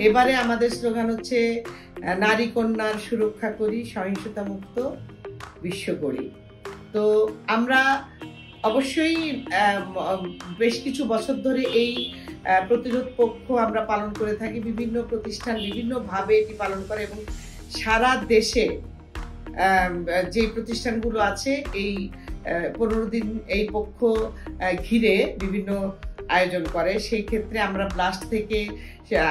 এবারে আমাদের স্লোগান হচ্ছে নারী কন্যার সুরক্ষা করি, সহিংসতা মুক্ত বিশ্ব করি। তো আমরা অবশ্যই বেশ কিছু বছর ধরে এই প্রতিরোধ পক্ষ আমরা পালন করে থাকি। বিভিন্ন প্রতিষ্ঠান বিভিন্নভাবে এটি পালন করে এবং সারা দেশে যে প্রতিষ্ঠানগুলো আছে এই 15 দিন এই পক্ষ ঘিরে বিভিন্ন আয়োজন করে। সেই ক্ষেত্রে আমরা ব্লাস্ট থেকে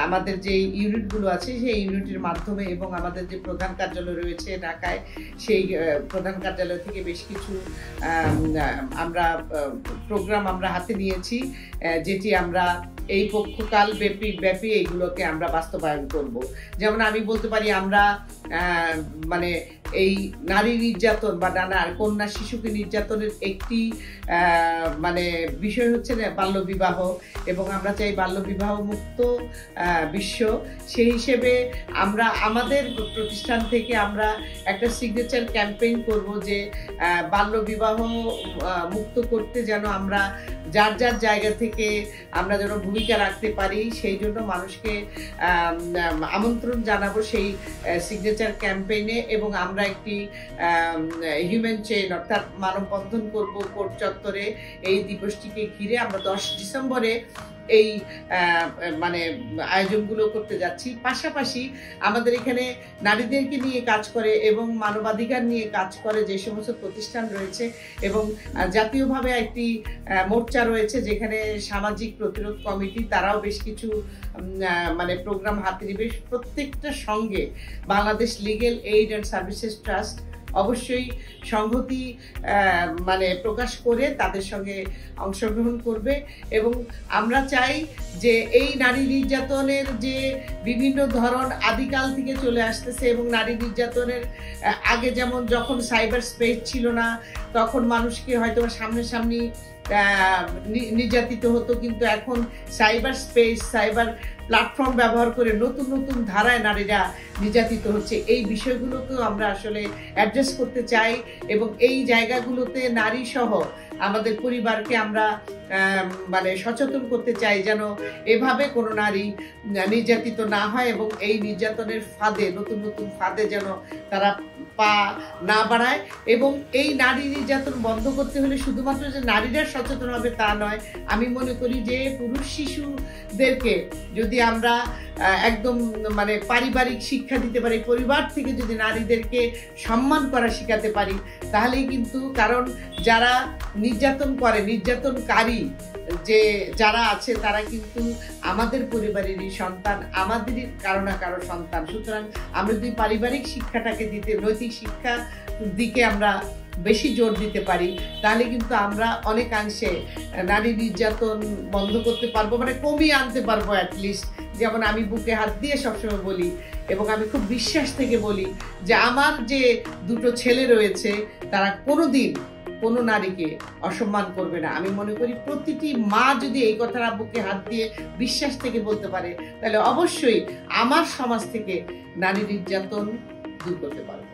আমাদের যে ইউনিটগুলো আছে সেই ইউনিটের মাধ্যমে এবং আমাদের যে প্রধান কার্যালয় রয়েছে ঢাকায়, সেই প্রধান কার্যালয় থেকে বেশ কিছু আমরা প্রোগ্রাম আমরা হাতে নিয়েছি, যেটি আমরা এই পক্ষকাল ব্যাপী এইগুলোকে আমরা বাস্তবায়ন করব। যেমন আমি বলতে পারি আমরা মানে এই নারী নির্যাতন বা কন্যা শিশুকে নির্যাতনের একটি মানে বিষয় হচ্ছে বাল্যবিবাহ, এবং আমরা চাই বাল্যবিবাহ মুক্ত বিশ্ব। সেই হিসেবে আমরা আমাদের প্রতিষ্ঠান থেকে আমরা একটা সিগনেচার ক্যাম্পেইন করব যে বাল্যবিবাহ মুক্ত করতে যেন আমরা যার যার জায়গা থেকে আমরা যেন ভূমিকা রাখতে পারি, সেই জন্য মানুষকে আমন্ত্রণ জানাবো সেই সিগনেচার ক্যাম্পেইনে। এবং আমরা একটি হিউম্যান চেইন অর্থাৎ মানববন্ধন করব কোর্ট চত্বরে এই দিবসটিকে ঘিরে। আমরা 10 ডিসেম্বরে এই মানে আয়োজনগুলো করতে যাচ্ছি। পাশাপাশি আমাদের এখানে নারীদেরকে নিয়ে কাজ করে এবং মানবাধিকার নিয়ে কাজ করে যে সমস্ত প্রতিষ্ঠান রয়েছে, এবং জাতীয়ভাবে একটি মোর্চা রয়েছে যেখানে সামাজিক প্রতিরোধ কমিটি তারাও বেশ কিছু মানে প্রোগ্রাম হাতে নেবে। প্রত্যেকটার সঙ্গে Bangladesh legal aid and services trust অবশ্যই সংহতি মানে প্রকাশ করে তাদের সঙ্গে অংশগ্রহণ করবে। এবং আমরা চাই যে এই নারী নির্যাতনের যে বিভিন্ন ধরন আদিকাল থেকে চলে আসতেছে, এবং নারী নির্যাতনের আগে যেমন যখন সাইবার স্পেস ছিল না তখন মানুষকে হয়তো সামনাসামনি নির্যাতিত হতো, কিন্তু এখন সাইবার স্পেস সাইবার প্ল্যাটফর্ম ব্যবহার করে নতুন নতুন ধারায় নারীরা নির্যাতিত হচ্ছে। এই বিষয়গুলোকেও আমরা আসলে অ্যাড্রেস করতে চাই এবং এই জায়গাগুলোতে নারী সহ আমাদের পরিবারকে আমরা মানে সচেতন করতে চাই যেন এভাবে কোনো নারী নির্যাতিত না হয়, এবং এই নির্যাতনের ফাঁদে নতুন নতুন ফাঁদে যেন তারা পা না বাড়ায়। এবং এই নারী নির্যাতন বন্ধ করতে হলে শুধুমাত্র যে নারীরা সচেতন হবে তা নয়, আমি মনে করি যে পুরুষ শিশুদেরকে যদি আমরা একদম মানে পারিবারিক শিক্ষা দিতে পারি, পরিবার থেকে যদি নারীদেরকে সম্মান করা শেখাতে পারি, তাহলেই কিন্তু, কারণ যারা নির্যাতন করে, নির্যাতনকারী যে যারা আছে তারা কিন্তু আমাদের পরিবারেরই সন্তান, আমাদেরই কারো না কারো সন্তান। সুতরাং আমরা যদি পারিবারিক শিক্ষাটাকে দিতে, নৈতিক শিক্ষা দিকে আমরা বেশি জোর দিতে পারি, তাহলে কিন্তু আমরা অনেকাংশে নারী নির্যাতন বন্ধ করতে পারবো, মানে কমিয়ে আনতে পারবো অ্যাটলিস্ট। যেমন আমি বুকে হাত দিয়ে সবসময় বলি এবং আমি খুব বিশ্বাস থেকে বলি যে আমার যে 2টো ছেলে রয়েছে তারা কোনোদিন কোনো নারীকে অসম্মান করবে না। আমি মনে করি প্রতিটি মা যদি এই কথাটা বুকে হাত দিয়ে বিশ্বাস থেকে বলতে পারে, তাহলে অবশ্যই আমার সমাজ থেকে নারী নির্যাতন দূর করতে পারবে।